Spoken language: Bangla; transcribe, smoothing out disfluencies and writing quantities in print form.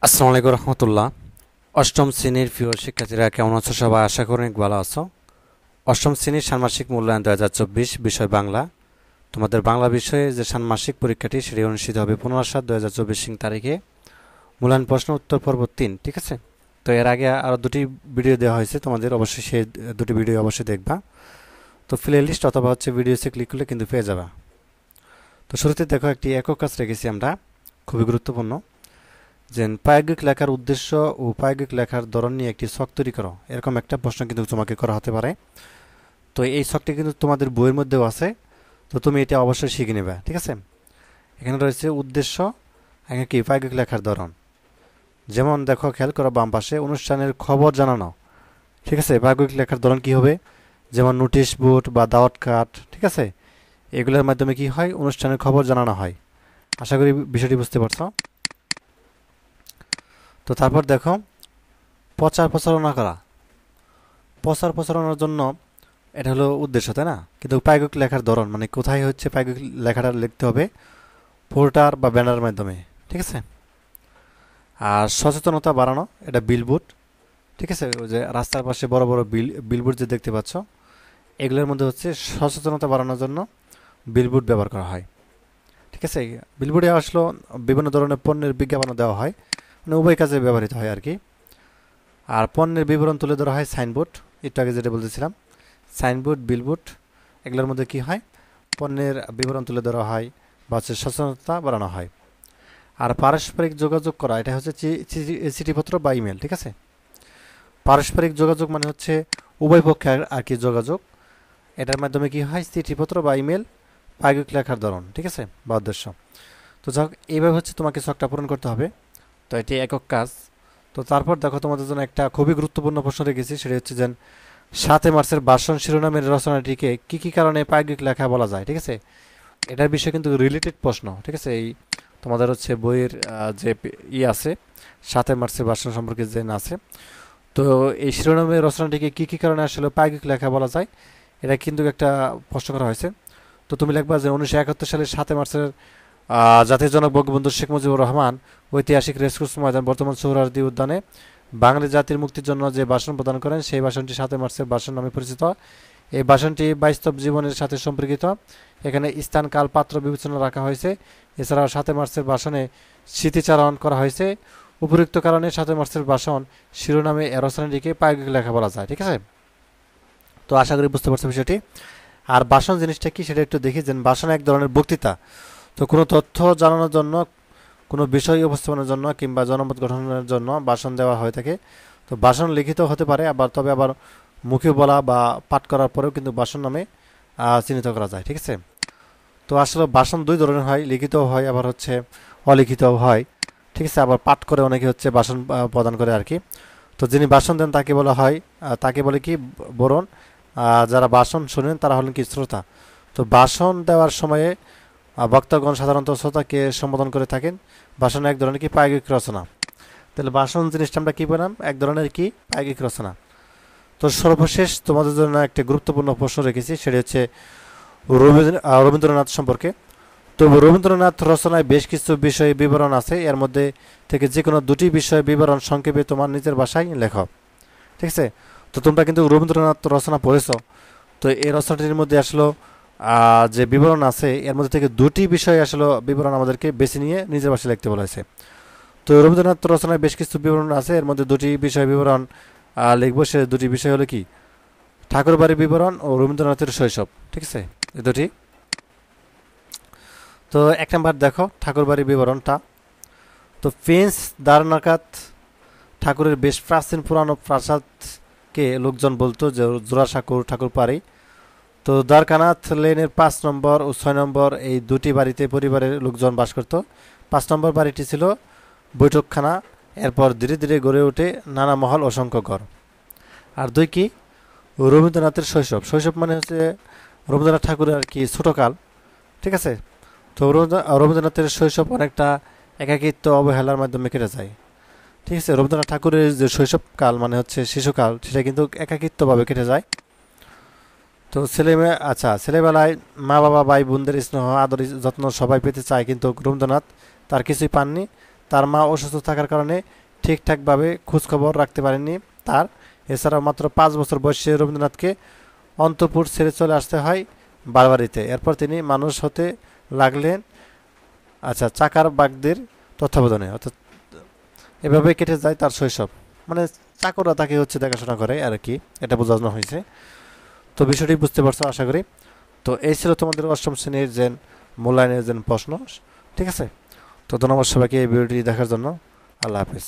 আসসালামু আলাইকুম রহমতুল্লাহ। অষ্টম শ্রেণীর প্রিয় শিক্ষার্থীরা কেমন আছো? সবাই আশা করি অনেক ভালো আছো। অষ্টম শ্রেণীর ষান্মাসিক মূল্যায়ন 2024 বিষয় বাংলা। তোমাদের বাংলা বিষয়ে যে ষান্মাসিক পরীক্ষাটি সেটি অনুষ্ঠিত হবে 15/7/2024 তারিখে। মূল্যায়ন প্রশ্ন উত্তর পর্ব 3, ঠিক আছে? তো এর আগে আরও দুটি ভিডিও দেওয়া হয়েছে, তোমাদের অবশ্যই সেই দুটি ভিডিও অবশ্যই দেখবা। তো প্লে লিস্ট অথবা ভিডিওসে ক্লিক করলে কিন্তু পেয়ে যাবা। তো শুরুতে দেখো একটি একক কাজ রেখেছি আমরা, খুবই গুরুত্বপূর্ণ। যে প্রায়োগিক লেখার উদ্দেশ্য ও প্রায়োগিক লেখার ধরন নিয়ে একটি ছক তৈরি করো, এরকম একটা প্রশ্ন কিন্তু তোমাকে করা হতে পারে। তো এই ছকটি কিন্তু তোমাদের বইয়ের মধ্যেও আছে, তো তুমি এটা অবশ্যই শিখে নেবে, ঠিক আছে? এখানে রয়েছে উদ্দেশ্য, এখানে কি প্রায়োগিক লেখার ধরন। যেমন দেখো, খেয়াল করো বাম পাশে অনুষ্ঠানের খবর জানানো, ঠিক আছে? প্রায়োগিক লেখার ধরন কি হবে? যেমন নোটিশ বোর্ড বা দাওয়াত কার্ড, ঠিক আছে? এগুলোর মাধ্যমে কি হয়? অনুষ্ঠানের খবর জানানো হয়। আশা করি বিষয়টি বুঝতে পারছো। তো তারপর দেখো, প্রচার প্রচারণা করা। প্রচার প্রচারণার জন্য এটা হলো উদ্দেশ্য, তাই না? কিন্তু প্রায়োগিক লেখার ধরন মানে কোথায় হচ্ছে প্রায়োগিক লেখাটা লিখতে হবে? পোস্টার বা ব্যানারের মাধ্যমে, ঠিক আছে? আর সচেতনতা বাড়ানো, এটা বিলবোর্ড, ঠিক আছে? ওই যে রাস্তার পাশে বড় বড় বিলবোর্ড যে দেখতে পাচ্ছ, এগুলোর মধ্যে হচ্ছে সচেতনতা বাড়ানোর জন্য বিলবোর্ড ব্যবহার করা হয়, ঠিক আছে? বিলবোর্ডে আসলে বিভিন্ন ধরনের পণ্যের বিজ্ঞাপনও দেওয়া হয়, মানে উভয় কাজে ব্যবহৃত হয় আর কি। আর পণ্যের বিবরণ তুলে ধরা হয় সাইনবোর্ড, একটু আগে যেটা বলতেছিলাম, সাইনবোর্ড বিলবোর্ড, এগুলোর মধ্যে কি হয়? পণ্যের বিবরণ তুলে ধরা হয় বা সচেতনতা বাড়ানো হয়। আর পারস্পরিক যোগাযোগ করা, এটা হচ্ছে চিঠিপত্র বা ইমেল, ঠিক আছে? পারস্পরিক যোগাযোগ মানে হচ্ছে উভয় পক্ষে আর কি যোগাযোগ। এটার মাধ্যমে কি হয়? চিঠিপত্র বা ইমেল, প্রায়োগিক লেখার ধরন, ঠিক আছে, বা উদ্দেশ্য। তো যাক, এইভাবে হচ্ছে তোমাকে ছকটা পূরণ করতে হবে। তো এটি একক কাজ। তো তারপর দেখো, তোমাদের জন্য একটা খুবই গুরুত্বপূর্ণ প্রশ্ন রেখেছি, সেটা হচ্ছে যে 7 মার্চের ভাষণ শিরোনামের রচনাটিকে কি কি কারণে প্রায়োগিক লেখা বলা যায়, ঠিক আছে? এটার বিষয়ে কিন্তু রিলেটেড প্রশ্ন, ঠিক আছে? এই তোমাদের হচ্ছে বইয়ের যে আছে 7 মার্চের ভাষণ সম্পর্কে যে আছে, তো এই শিরোনামের রচনাটিকে কি কি কারণে আসলে প্রায়োগিক লেখা বলা যায়, এটা কিন্তু একটা প্রশ্ন করা হয়েছে। তো তুমি লিখবা যে 1971 সালের 7 মার্চের জাতির জনক বঙ্গবন্ধু শেখ মুজিবুর রহমান ঐতিহাসিক রেসকোর্স ময়দান বর্তমান সোহরাওয়ার্দী উদ্যানে বাঙালি জাতির মুক্তির জন্য যে ভাষণ প্রদান করেন, সেই ভাষণটি 7 মার্চের ভাষণ নামে পরিচিত। এই ভাষণটি বাস্তব জীবনের সাথে সম্পর্কিত। এখানে স্থান কাল পাত্র বিবেচনা রাখা হয়েছে। এছাড়াও 7 মার্চের ভাষণে স্মৃতিচারণ করা হয়েছে। উপযুক্ত কারণে 7 মার্চের ভাষণ শিরোনামে রচনাটিকে প্রায়োগিক লেখা বলা যায়, ঠিক আছে? তো আশা করি বুঝতে পারছো বিষয়টি। আর ভাষণ জিনিসটা কি সেটা একটু দেখি। যে ভাষণ এক ধরনের বক্তৃতা। তো কোনো তথ্য জানানোর জন্য, কোনো বিষয় উপস্থাপনের জন্য কিংবা জনমত গঠনের জন্য ভাষণ দেওয়া হয়ে থাকে। তো ভাষণ লিখিত হতে পারে, আবার মুখে বলা বা পাঠ করার পরেও কিন্তু ভাষণ নামে চিহ্নিত করা যায়, ঠিক আছে? তো আসলে ভাষণ দুই ধরনের হয়, লিখিতও হয় আবার হচ্ছে অলিখিতও হয়, ঠিক আছে? আবার পাঠ করে অনেকে হচ্ছে ভাষণ প্রদান করে আর কি। তো যিনি ভাষণ দেন তাকে বলা হয়, তাকে বলে কি বরণ। যারা ভাষণ শোনেন তারা হলেন কি শ্রোতা। তো ভাষণ দেওয়ার সময়ে বক্তাগণ সাধারণত শ্রোতাকে সম্বোধন করে থাকেন। ভাষণ এক ধরনের কি প্রায়োগিক রচনা। তাহলে ভাষণ জিনিসটা আমরা কি বললাম? এক ধরনের কি প্রায়োগিক রচনা। তো সর্বশেষ তোমাদের জন্য একটা গুরুত্বপূর্ণ প্রশ্ন রেখেছি, সেটা হচ্ছে রবীন্দ্রনাথ সম্পর্কে। তো রবীন্দ্রনাথ রচনায় বেশ কিছু বিষয়ে বিবরণ আছে, এর মধ্যে থেকে যে কোনো দুটি বিষয়ে বিবরণ সংক্ষেপে তোমার নিজের ভাষায় লেখো, ঠিক আছে? তো তোমরা কিন্তু রবীন্দ্রনাথ রচনা পড়েছো। তো এই রচনাটির মধ্যে আসলে যে বিবরণ আছে, এর মধ্যে থেকে দুটি বিষয় আসলে বিবরণ আমাদেরকে বেছে নিয়ে নিজের ভাষায় লিখতে বলা হয়েছে। তো রবীন্দ্রনাথ রচনায় বেশ কিছু বিবরণ আছে, এর মধ্যে দুটি বিষয় বিবরণ লিখবো। সে দুটি বিষয় হলো কি? ঠাকুরবাড়ির বিবরণ ও রবীন্দ্রনাথের শৈশব, ঠিক আছে? এই দুটি। তো 1 নম্বর দেখো ঠাকুরবাড়ির বিবরণটা। তো পেঞ্চ দ্বারনাকাত ঠাকুরের বেশ প্রাচীন পুরানো প্রাসাদকে লোকজন বলতো যে জোড়াসাঁকুর ঠাকুরবাড়ি। তো দ্বারকানাথ লেনের 5 নম্বর ও 6 নম্বর এই দুটি বাড়িতে পরিবারের লোকজন বাস করত। 5 নম্বর বাড়িটি ছিল বৈঠকখানা। এরপর ধীরে ধীরে গড়ে ওঠে নানা মহল, অসংখ্য ঘর। আর দুই কি? রবীন্দ্রনাথের শৈশব। শৈশব মানে হচ্ছে রবীন্দ্রনাথ ঠাকুরের আর কি ছোটকাল, ঠিক আছে? তো রবীন্দ্রনাথের শৈশব অনেকটা একাকিত্ব অবহেলার মাধ্যমে কেটে যায়, ঠিক আছে? রবীন্দ্রনাথ ঠাকুরের যে শৈশবকাল মানে হচ্ছে শিশুকাল, সেটা কিন্তু একাকিত্বভাবে কেটে যায়। তো ছেলেবেলায় মা বাবা ভাই বোনদের স্নেহ আদর যত্ন সবাই পেতে চায়, কিন্তু রবীন্দ্রনাথ তার কিছুই পাননি। তার মা অসুস্থ থাকার কারণে ঠিকঠাকভাবে খোঁজখবর রাখতে পারেননি তার। এছাড়াও মাত্র 5 বছর বয়সে রবীন্দ্রনাথকে অন্তঃপুর ছেড়ে চলে আসতে হয় বারবারিতে। এরপর তিনি মানুষ হতে লাগলেন আচ্ছা চাকার বাগদের তত্ত্বাবধানে, অর্থাৎ এভাবে কেটে যায় তার শৈশব। মানে চাকররা তাকে হচ্ছে দেখাশোনা করে আর কি, এটা বোঝানো হয়েছে। তো বিষয়টি বুঝতে পারছো আশা করি। তো এই ছিল তোমাদের অষ্টম শ্রেণীর যে মূল্যায়নের যে প্রশ্ন। ঠিক আছে, তো ধন্যবাদ সবাইকে এই ভিডিওটি দেখার জন্য। আল্লাহ হাফিজ।